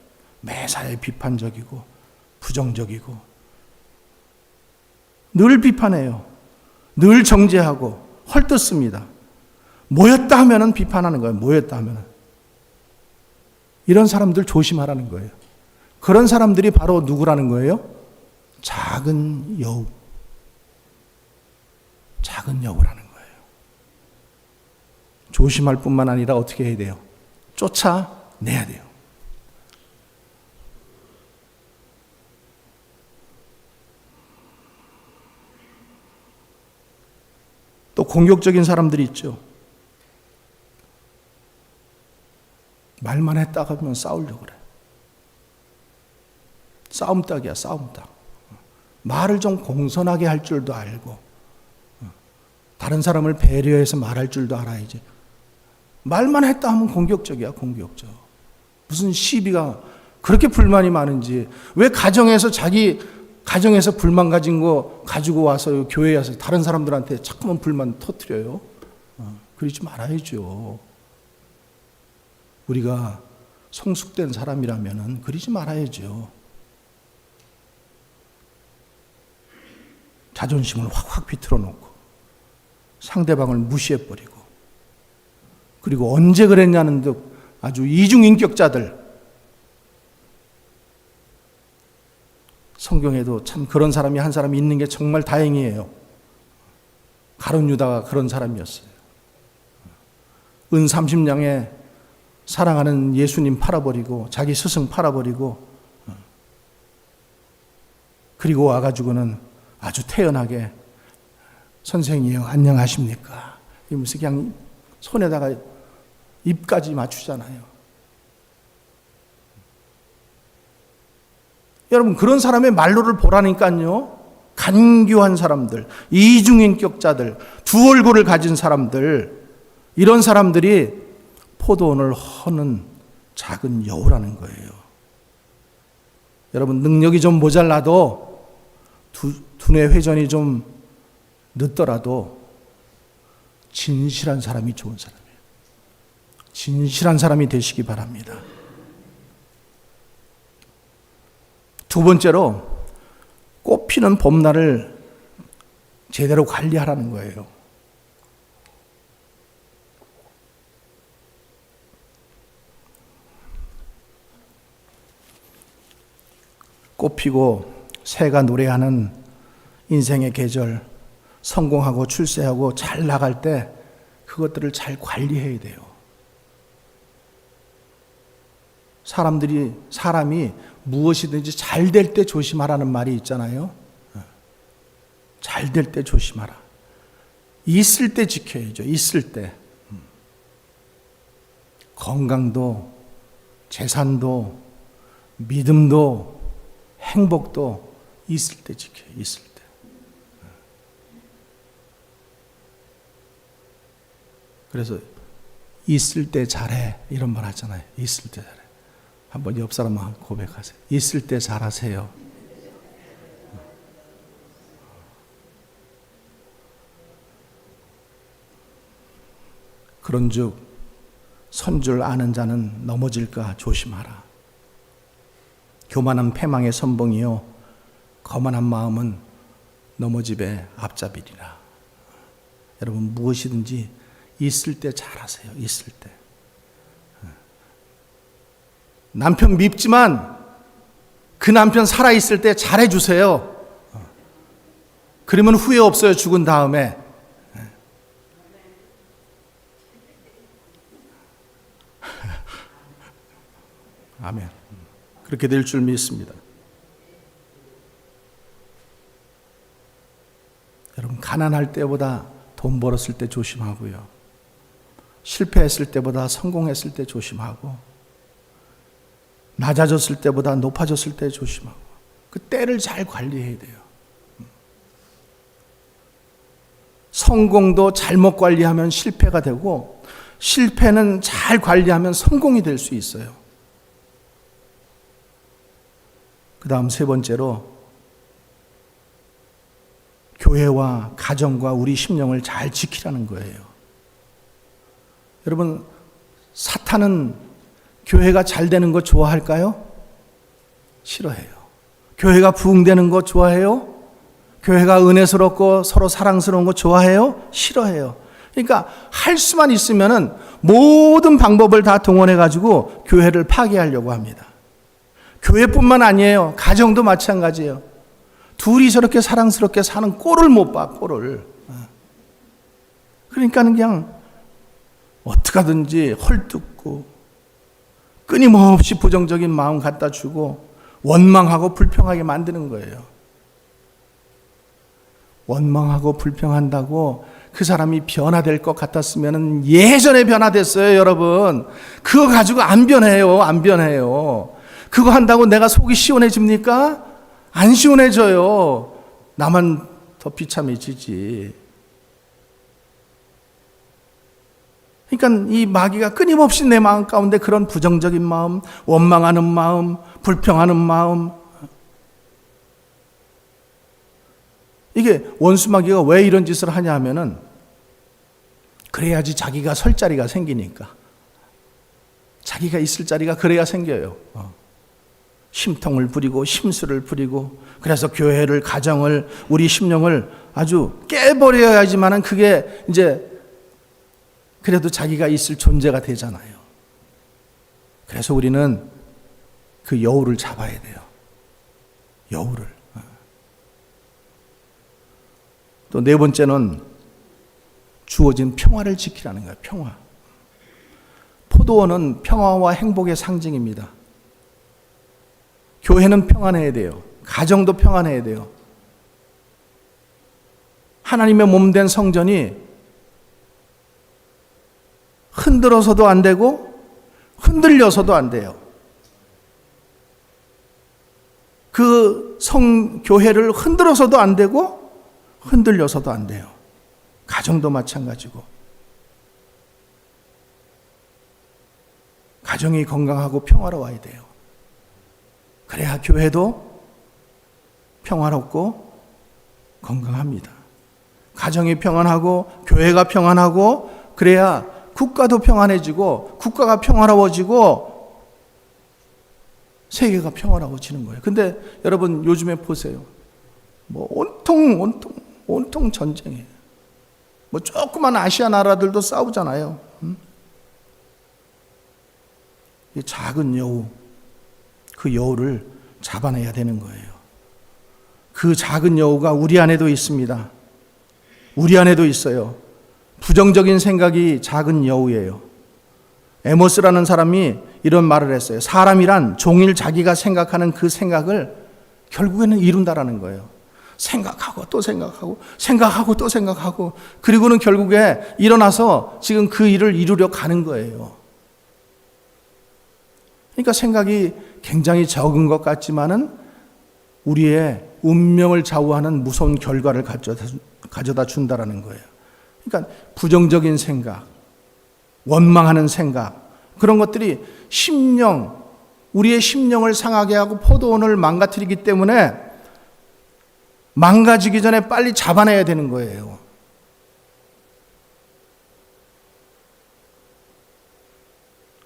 매사에 비판적이고 부정적이고 늘 비판해요. 늘 정죄하고 헐뜯습니다. 모였다 하면은 비판하는 거예요. 모였다 하면은. 이런 사람들 조심하라는 거예요. 그런 사람들이 바로 누구라는 거예요? 작은 여우. 작은 여우라는 거예요. 조심할 뿐만 아니라 어떻게 해야 돼요? 쫓아내야 돼요. 또 공격적인 사람들이 있죠. 말만 했다 하면 싸우려고 그래. 싸움닭이야, 싸움닭. 말을 좀 공손하게 할 줄도 알고, 다른 사람을 배려해서 말할 줄도 알아야지. 말만 했다 하면 공격적이야, 공격적. 무슨 시비가 그렇게 불만이 많은지, 왜 자기 가정에서 불만 가진 거 가지고 와서 교회에 와서 다른 사람들한테 자꾸만 불만 터뜨려요? 그러지 말아야죠. 우리가 성숙된 사람이라면 그러지 말아야죠. 자존심을 확확 비틀어 놓고 상대방을 무시해버리고, 그리고 언제 그랬냐는 듯 아주 이중인격자들, 성경에도 참 그런 사람이 한 사람이 있는 게 정말 다행이에요. 가룟 유다가 그런 사람이었어요. 은 30냥에 사랑하는 예수님 팔아버리고 자기 스승 팔아버리고, 그리고 와가지고는 아주 태연하게 선생이요 안녕하십니까 이러면서 그냥 손에다가 입까지 맞추잖아요. 여러분, 그런 사람의 말로를 보라니까요. 간교한 사람들, 이중인격자들, 두 얼굴을 가진 사람들, 이런 사람들이 포도원을 허는 작은 여우라는 거예요. 여러분, 능력이 좀 모자라도, 두뇌 회전이 좀 늦더라도 진실한 사람이 좋은 사람이에요. 진실한 사람이 되시기 바랍니다. 두 번째로, 꽃피는 봄날을 제대로 관리하라는 거예요. 꽃피고 새가 노래하는 인생의 계절, 성공하고 출세하고 잘 나갈 때 그것들을 잘 관리해야 돼요. 사람이 무엇이든지 잘 될 때 조심하라는 말이 있잖아요. 잘 될 때 조심하라. 있을 때 지켜야죠. 있을 때. 건강도, 재산도, 믿음도, 행복도 있을 때 지켜요. 있을 때. 그래서 있을 때 잘해 이런 말 하잖아요. 있을 때 잘해. 한번 옆 사람한테 고백하세요. 있을 때 잘하세요. 그런즉 선줄 아는 자는 넘어질까 조심하라. 교만한 패망의 선봉이요 거만한 마음은 넘어집의 앞잡이리라. 여러분, 무엇이든지 있을 때 잘하세요. 있을 때. 남편 밉지만 그 남편 살아있을 때 잘해주세요. 그러면 후회 없어요. 죽은 다음에. 아멘. 그렇게 될 줄 믿습니다. 여러분, 가난할 때보다 돈 벌었을 때 조심하고요. 실패했을 때보다 성공했을 때 조심하고, 낮아졌을 때보다 높아졌을 때 조심하고, 그 때를 잘 관리해야 돼요. 성공도 잘못 관리하면 실패가 되고, 실패는 잘 관리하면 성공이 될 수 있어요. 그 다음 세 번째로, 교회와 가정과 우리 심령을 잘 지키라는 거예요. 여러분, 사탄은 교회가 잘 되는 거 좋아할까요? 싫어해요. 교회가 부흥되는 거 좋아해요? 교회가 은혜스럽고 서로 사랑스러운 거 좋아해요? 싫어해요. 그러니까 할 수만 있으면은 모든 방법을 다 동원해가지고 교회를 파괴하려고 합니다. 교회뿐만 아니에요. 가정도 마찬가지예요. 둘이 저렇게 사랑스럽게 사는 꼴을 못 봐, 꼴을. 그러니까 그냥 어떻게 하든지 헐뜯고 끊임없이 부정적인 마음 갖다 주고 원망하고 불평하게 만드는 거예요. 원망하고 불평한다고 그 사람이 변화될 것 같았으면 예전에 변화됐어요, 여러분. 그거 가지고 안 변해요, 안 변해요. 그거 한다고 내가 속이 시원해집니까? 안 시원해져요. 나만 더 비참해지지. 그러니까 이 마귀가 끊임없이 내 마음 가운데 그런 부정적인 마음, 원망하는 마음, 불평하는 마음, 이게 원수 마귀가 왜 이런 짓을 하냐 하면은 그래야지 자기가 설 자리가 생기니까. 자기가 있을 자리가 그래야 생겨요. 심통을 부리고 심술을 부리고, 그래서 교회를, 가정을, 우리 심령을 아주 깨버려야지만은 그게 이제 그래도 자기가 있을 존재가 되잖아요. 그래서 우리는 그 여우를 잡아야 돼요. 여우를. 또 네 번째는 주어진 평화를 지키라는 거예요. 평화. 포도원은 평화와 행복의 상징입니다. 교회는 평안해야 돼요. 가정도 평안해야 돼요. 하나님의 몸된 성전이 흔들어서도 안 되고 흔들려서도 안 돼요. 그 교회를 흔들어서도 안 되고 흔들려서도 안 돼요. 가정도 마찬가지고. 가정이 건강하고 평화로워야 돼요. 그래야 교회도 평화롭고 건강합니다. 가정이 평안하고 교회가 평안하고 그래야 국가도 평안해지고 국가가 평화로워지고 세계가 평화로워지는 거예요. 근데 여러분 요즘에 보세요. 뭐 온통 전쟁이에요. 뭐 조그만 아시아 나라들도 싸우잖아요. 이 작은 여우, 그 여우를 잡아내야 되는 거예요. 그 작은 여우가 우리 안에도 있습니다. 우리 안에도 있어요. 부정적인 생각이 작은 여우예요. 에모스라는 사람이 이런 말을 했어요. 사람이란 종일 자기가 생각하는 그 생각을 결국에는 이룬다라는 거예요. 생각하고 또 생각하고 생각하고 또 생각하고 그리고는 결국에 일어나서 지금 그 일을 이루려 가는 거예요. 그러니까 생각이 굉장히 적은 것 같지만은 우리의 운명을 좌우하는 무서운 결과를 가져다 준다라는 거예요. 그러니까 부정적인 생각, 원망하는 생각, 그런 것들이 우리의 심령을 상하게 하고 포도원을 망가뜨리기 때문에 망가지기 전에 빨리 잡아내야 되는 거예요.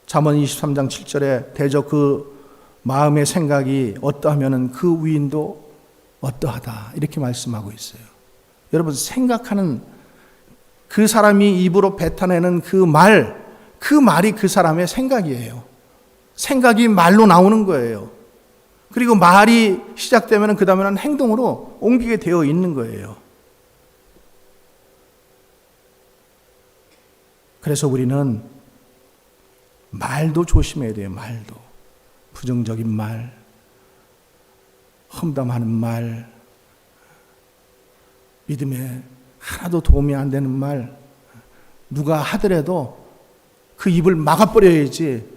잠언 23장 7절에 대저 그 마음의 생각이 어떠하면은 그 위인도 어떠하다 이렇게 말씀하고 있어요. 여러분 생각하는 그 사람이 입으로 뱉어내는 그 말이 그 사람의 생각이에요. 생각이 말로 나오는 거예요. 그리고 말이 시작되면 그 다음에는 행동으로 옮기게 되어 있는 거예요. 그래서 우리는 말도 조심해야 돼요. 말도. 부정적인 말, 험담하는 말, 믿음에 하나도 도움이 안 되는 말, 누가 하더라도 그 입을 막아버려야지.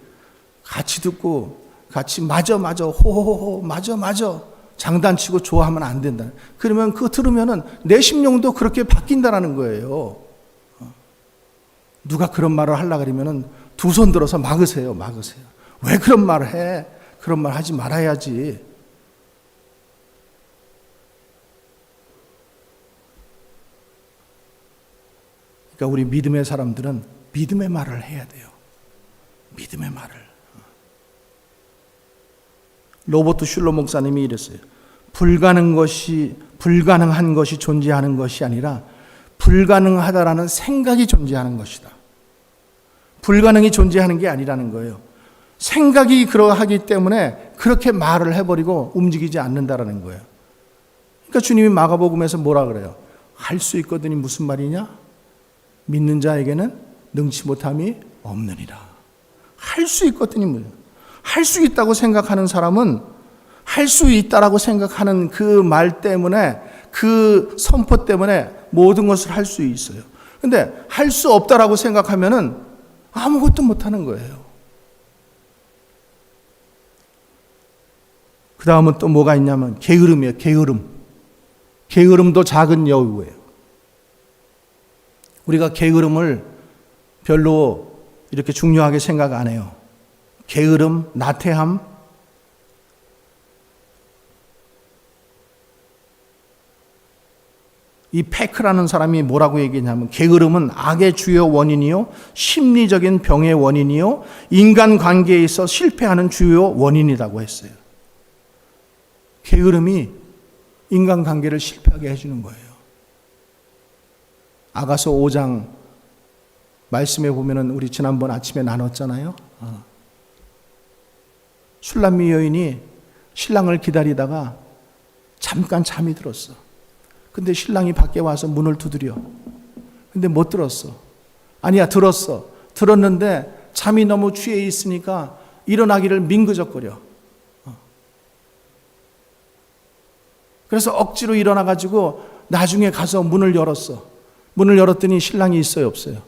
같이 듣고 같이 맞아 호호호 맞아 장단치고 좋아하면 안 된다. 그러면 그거 들으면은 내 심령도 그렇게 바뀐다라는 거예요. 누가 그런 말을 하려고 그러면은 두 손 들어서 막으세요. 왜 그런 말을 해? 그런 말 하지 말아야지. 그러니까 우리 믿음의 사람들은 믿음의 말을 해야 돼요. 믿음의 말을. 로버트 슐러 목사님이 이랬어요. 불가능한 것이 존재하는 것이 아니라 불가능하다라는 생각이 존재하는 것이다. 불가능이 존재하는 게 아니라는 거예요. 생각이 그러하기 때문에 그렇게 말을 해버리고 움직이지 않는다라는 거예요. 그러니까 주님이 마가복음에서 뭐라 그래요? 할 수 있거든이 무슨 말이냐? 믿는 자에게는 능치 못함이 없느니라. 할 수 있거든이 뭐예요? 할 수 있다고 생각하는 사람은 할 수 있다라고 생각하는 그 말 때문에, 그 선포 때문에 모든 것을 할 수 있어요. 근데 할 수 없다라고 생각하면은 아무것도 못하는 거예요. 그 다음은 또 뭐가 있냐면 게으름이에요. 게으름도 작은 여우예요. 우리가 게으름을 별로 이렇게 중요하게 생각 안 해요. 게으름, 나태함, 이 페크라는 사람이 뭐라고 얘기했냐면 게으름은 악의 주요 원인이요, 심리적인 병의 원인이요, 인간관계에 있어 실패하는 주요 원인이라고 했어요. 게으름이 인간관계를 실패하게 해주는 거예요. 아가서 5장 말씀에 보면은 우리 지난번 아침에 나눴잖아요. 술람미 여인이 신랑을 기다리다가 잠깐 잠이 들었어. 근데 신랑이 밖에 와서 문을 두드려. 근데 못 들었어. 아니야, 들었어. 들었는데 잠이 너무 취해 있으니까 일어나기를 민그적거려. 그래서 억지로 일어나가지고 나중에 가서 문을 열었어. 문을 열었더니 신랑이 있어요, 없어요?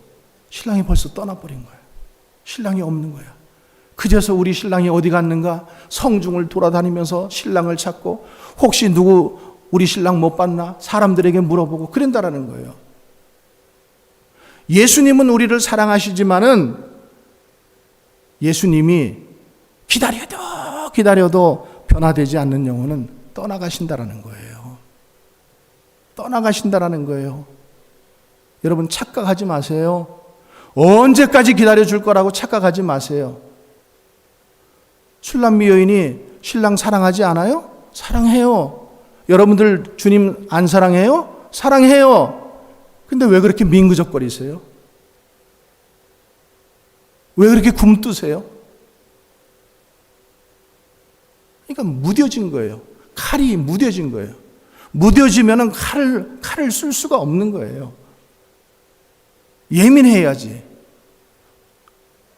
신랑이 벌써 떠나버린 거야. 신랑이 없는 거야. 그제서 우리 신랑이 어디 갔는가? 성중을 돌아다니면서 신랑을 찾고 혹시 누구 우리 신랑 못 봤나? 사람들에게 물어보고 그런다라는 거예요. 예수님은 우리를 사랑하시지만은 예수님이 기다려도 변화되지 않는 영혼은 떠나가신다라는 거예요. 떠나가신다라는 거예요. 여러분 착각하지 마세요. 언제까지 기다려줄 거라고 착각하지 마세요. 술람미 여인이 신랑 사랑하지 않아요? 사랑해요. 여러분들 주님 안 사랑해요? 사랑해요. 근데 왜 그렇게 민그적거리세요? 왜 그렇게 굼뜨세요? 그러니까 무뎌진 거예요. 칼이 무뎌진 거예요. 무뎌지면은 칼을 쓸 수가 없는 거예요. 예민해야지.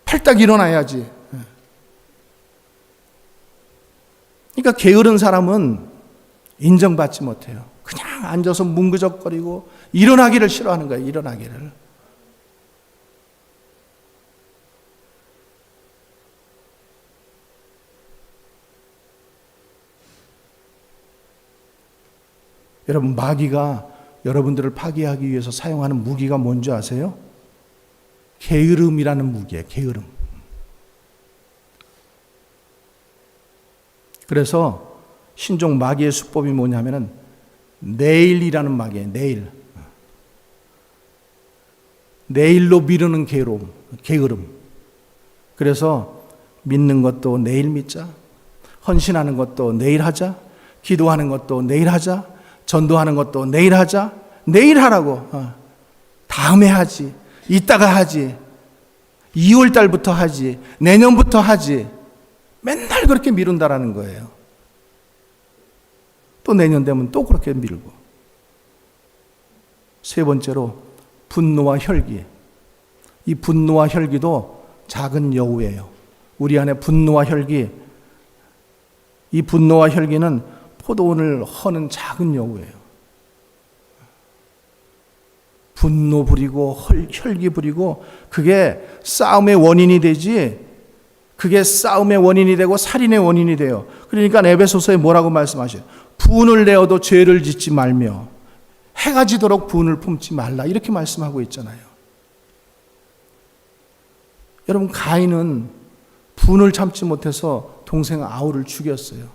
팔딱 일어나야지. 그러니까 게으른 사람은 인정받지 못해요. 그냥 앉아서 뭉그적거리고 일어나기를 싫어하는 거예요. 일어나기를. 여러분 마귀가 여러분들을 파괴하기 위해서 사용하는 무기가 뭔지 아세요? 게으름이라는 무기예요. 게으름. 그래서 신종 마귀의 수법이 뭐냐면은 내일이라는 마귀예요. 내일로 미루는 게으름. 그래서 믿는 것도 내일 믿자. 헌신하는 것도 내일 하자. 기도하는 것도 내일 하자. 전도하는 것도 내일 하자. 내일 하라고. 다음에 하지. 이따가 하지. 2월 달부터 하지. 내년부터 하지. 맨날 그렇게 미룬다라는 거예요. 또 내년 되면 또 그렇게 밀고. 세 번째로 분노와 혈기. 이 분노와 혈기도 작은 여우예요. 우리 안에 분노와 혈기, 이 분노와 혈기는 포도원을 허는 작은 여우예요. 분노 부리고 혈기 부리고 그게 싸움의 원인이 되지, 그게 싸움의 원인이 되고 살인의 원인이 돼요. 그러니까 에베소서에 뭐라고 말씀하셔요? 분을 내어도 죄를 짓지 말며 해가 지도록 분을 품지 말라, 이렇게 말씀하고 있잖아요. 여러분 가인은 분을 참지 못해서 동생 아우를 죽였어요.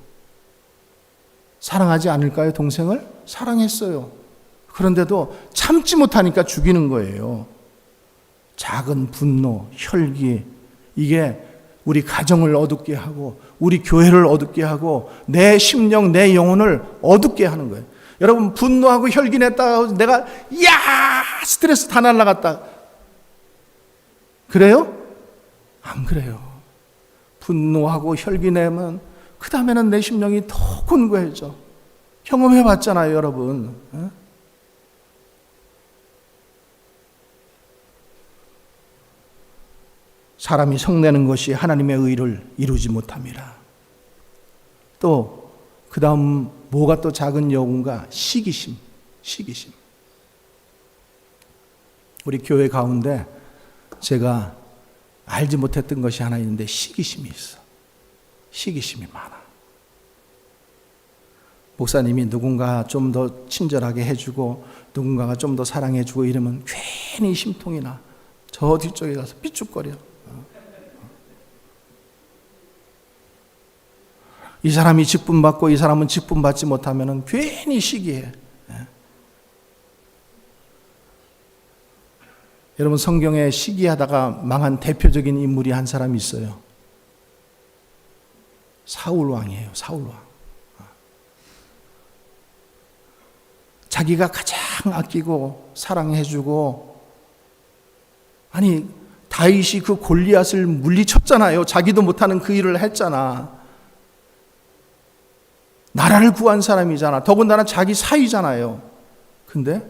사랑하지 않을까요? 동생을? 사랑했어요. 그런데도 참지 못하니까 죽이는 거예요. 작은 분노, 혈기, 이게 우리 가정을 어둡게 하고 우리 교회를 어둡게 하고 내 심령, 내 영혼을 어둡게 하는 거예요. 여러분, 분노하고 혈기냈다 내가 야 스트레스 다 날라갔다 그래요? 안 그래요. 분노하고 혈기내면 그 다음에는 내 심령이 더 곤고해져. 경험해봤잖아요, 여러분. 사람이 성내는 것이 하나님의 의를 이루지 못합니다. 또 그 다음 뭐가 또 작은 여우인가? 시기심. 우리 교회 가운데 제가 알지 못했던 것이 하나 있는데 시기심이 있어. 시기심이 많아. 목사님이 누군가 좀 더 친절하게 해주고 누군가가 좀 더 사랑해주고 이러면 괜히 심통이 나. 저 뒤쪽에 가서 삐죽거려. 이 사람이 직분받고 이 사람은 직분받지 못하면 괜히 시기해. 여러분, 성경에 시기하다가 망한 대표적인 인물이 한 사람이 있어요. 사울 왕이에요. 사울 왕. 자기가 가장 아끼고 사랑해주고, 아니 다윗이 그 골리앗을 물리쳤잖아요. 자기도 못하는 그 일을 했잖아. 나라를 구한 사람이잖아. 더군다나 자기 사위잖아요. 근데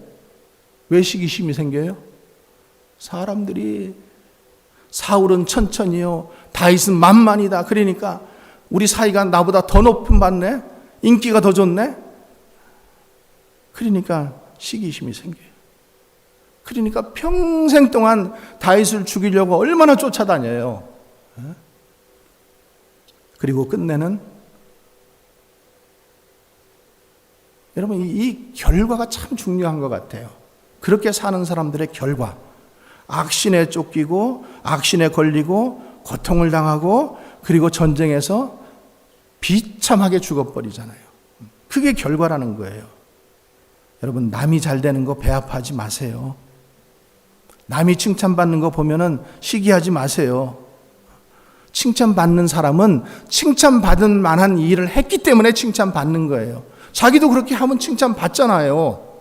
왜 시기심이 생겨요? 사람들이 사울은 천천히요, 다윗은 만만이다. 그러니까 우리 사위가 나보다 더 높은 받네, 인기가 더 좋네. 그러니까 시기심이 생겨요. 그러니까 평생 동안 다윗을 죽이려고 얼마나 쫓아다녀요. 그리고 끝내는, 여러분, 이 결과가 참 중요한 것 같아요. 그렇게 사는 사람들의 결과, 악신에 쫓기고 악신에 걸리고 고통을 당하고 그리고 전쟁에서 비참하게 죽어버리잖아요. 그게 결과라는 거예요. 여러분, 남이 잘 되는 거 배아파하지 마세요. 남이 칭찬받는 거 보면은 시기하지 마세요. 칭찬받는 사람은 칭찬받을 만한 일을 했기 때문에 칭찬받는 거예요. 자기도 그렇게 하면 칭찬받잖아요.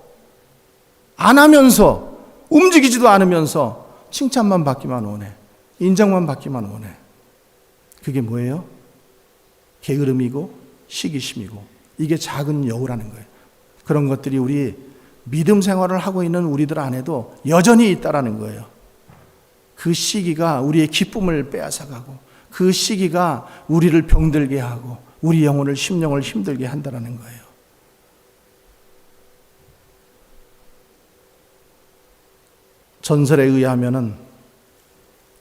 안 하면서, 움직이지도 않으면서 칭찬만 받기만 원해. 인정만 받기만 원해. 그게 뭐예요? 게으름이고 시기심이고, 이게 작은 여우라는 거예요. 그런 것들이 우리 믿음 생활을 하고 있는 우리들 안에도 여전히 있다라는 거예요. 그 시기가 우리의 기쁨을 빼앗아가고, 그 시기가 우리를 병들게 하고 우리 영혼을, 심령을 힘들게 한다라는 거예요. 전설에 의하면은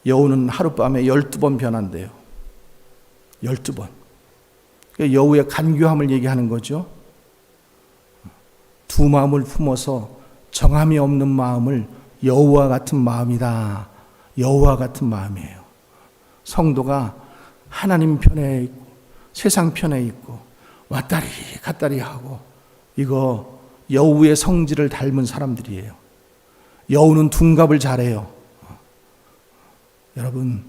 여우는 하룻밤에 12번 변한대요. 12번. 여우의 간교함을 얘기하는 거죠. 두 마음을 품어서 정함이 없는 마음을 여우와 같은 마음이다. 여우와 같은 마음이에요. 성도가 하나님 편에 있고 세상 편에 있고 왔다리 갔다리 하고, 이거 여우의 성질을 닮은 사람들이에요. 여우는 둔갑을 잘해요. 여러분,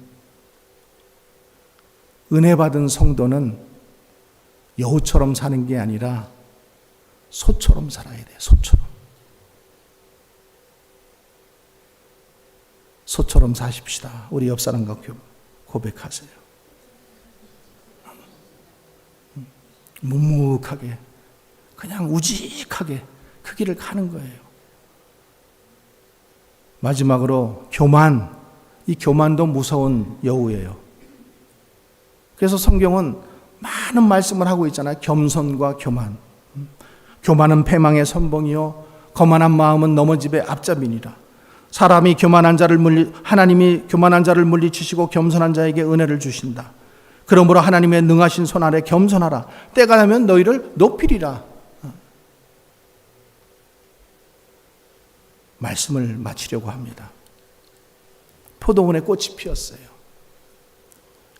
은혜 받은 성도는 여우처럼 사는 게 아니라 소처럼 살아야 돼요. 소처럼. 소처럼 사십시다. 우리 옆 사람과 고백하세요. 묵묵하게, 그냥 우직하게 그 길을 가는 거예요. 마지막으로 교만. 이 교만도 무서운 여우예요. 그래서 성경은 많은 말씀을 하고 있잖아요. 겸손과 교만. 교만은 패망의 선봉이요 거만한 마음은 넘어집의 앞잡이니라. 사람이 교만한 자를 하나님이 교만한 자를 물리치시고 겸손한 자에게 은혜를 주신다. 그러므로 하나님의 능하신 손 아래 겸손하라. 때가 되면 너희를 높이리라. 말씀을 마치려고 합니다. 포도원에 꽃이 피었어요.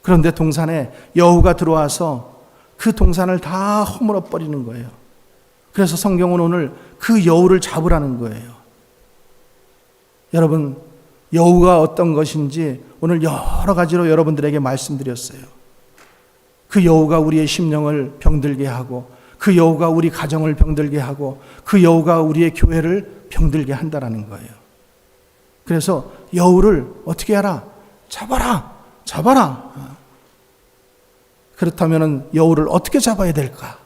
그런데 동산에 여우가 들어와서 그 동산을 다 허물어 버리는 거예요. 그래서 성경은 오늘 그 여우를 잡으라는 거예요. 여러분, 여우가 어떤 것인지 오늘 여러 가지로 여러분들에게 말씀드렸어요. 그 여우가 우리의 심령을 병들게 하고, 그 여우가 우리 가정을 병들게 하고, 그 여우가 우리의 교회를 병들게 한다라는 거예요. 그래서 여우를 어떻게 하라? 잡아라! 잡아라! 그렇다면 여우를 어떻게 잡아야 될까?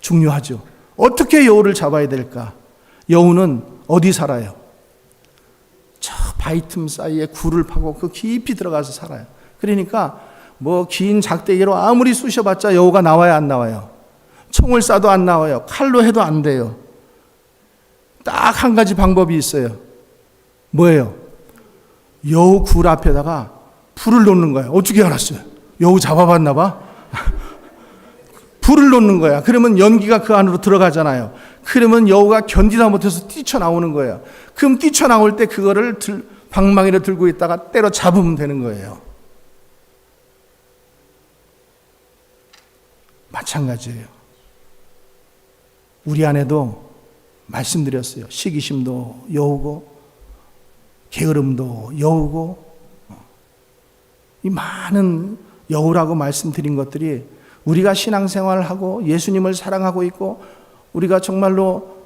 중요하죠. 어떻게 여우를 잡아야 될까? 여우는 어디 살아요? 저 바위 틈 사이에 굴을 파고 그 깊이 들어가서 살아요. 그러니까 뭐 긴 작대기로 아무리 쑤셔봤자 여우가 나와야 안 나와요. 총을 쏴도 안 나와요. 칼로 해도 안 돼요. 딱 한 가지 방법이 있어요. 뭐예요? 여우 굴 앞에다가 불을 놓는 거야. 어떻게 알았어요? 여우 잡아봤나 봐. 불을 놓는 거야. 그러면 연기가 그 안으로 들어가잖아요. 그러면 여우가 견디다 못해서 뛰쳐나오는 거예요. 그럼 뛰쳐나올 때 그거를 방망이를 들고 있다가 때려 잡으면 되는 거예요. 마찬가지예요. 우리 안에도 말씀드렸어요. 시기심도 여우고 게으름도 여우고, 이 많은 여우라고 말씀드린 것들이 우리가 신앙생활을 하고 예수님을 사랑하고 있고 우리가 정말로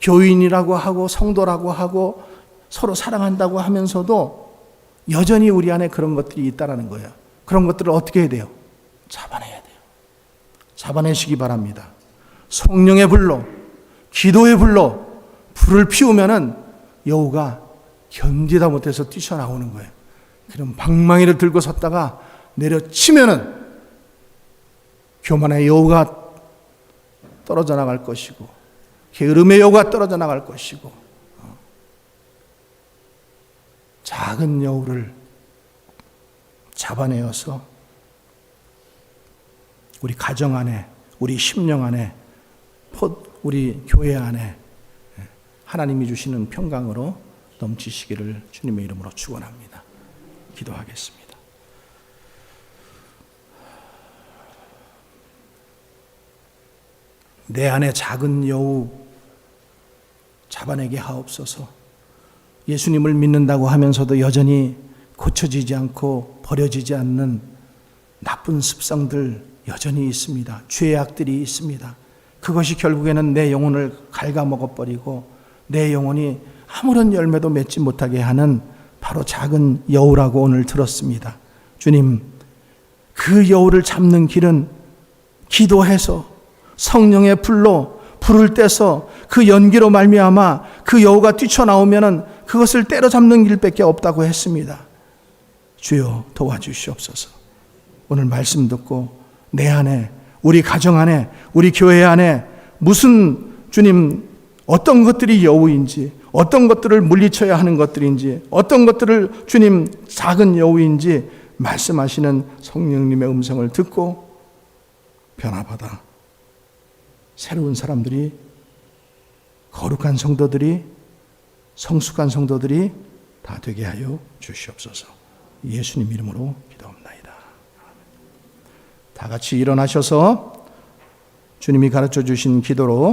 교인이라고 하고 성도라고 하고 서로 사랑한다고 하면서도 여전히 우리 안에 그런 것들이 있다라는 거예요. 그런 것들을 어떻게 해야 돼요? 잡아내야 돼요. 잡아내시기 바랍니다. 성령의 불로, 기도의 불로 불을 피우면은 여우가 견디다 못해서 뛰쳐나오는 거예요. 그럼 방망이를 들고 섰다가 내려치면은 교만의 여우가 떨어져 나갈 것이고, 게으름의 여우가 떨어져 나갈 것이고, 작은 여우를 잡아내어서 우리 가정 안에, 우리 심령 안에, 우리 교회 안에 하나님이 주시는 평강으로 넘치시기를 주님의 이름으로 축원합니다. 기도하겠습니다. 내 안에 작은 여우 잡아내게 하옵소서. 예수님을 믿는다고 하면서도 여전히 고쳐지지 않고 버려지지 않는 나쁜 습성들 여전히 있습니다. 죄악들이 있습니다. 그것이 결국에는 내 영혼을 갉아먹어버리고 내 영혼이 아무런 열매도 맺지 못하게 하는 바로 작은 여우라고 오늘 들었습니다. 주님, 그 여우를 잡는 길은 기도해서 성령의 불로 불을 떼서 그 연기로 말미암아 그 여우가 뛰쳐나오면은 그것을 때려잡는 길밖에 없다고 했습니다. 주여 도와주시옵소서. 오늘 말씀 듣고 내 안에, 우리 가정 안에, 우리 교회 안에 무슨 주님 어떤 것들이 여우인지, 어떤 것들을 물리쳐야 하는 것들인지, 어떤 것들을 주님 작은 여우인지 말씀하시는 성령님의 음성을 듣고 변화받아 새로운 사람들이, 거룩한 성도들이, 성숙한 성도들이 다 되게 하여 주시옵소서. 예수님 이름으로 기도합나이다. 다 같이 일어나셔서 주님이 가르쳐 주신 기도로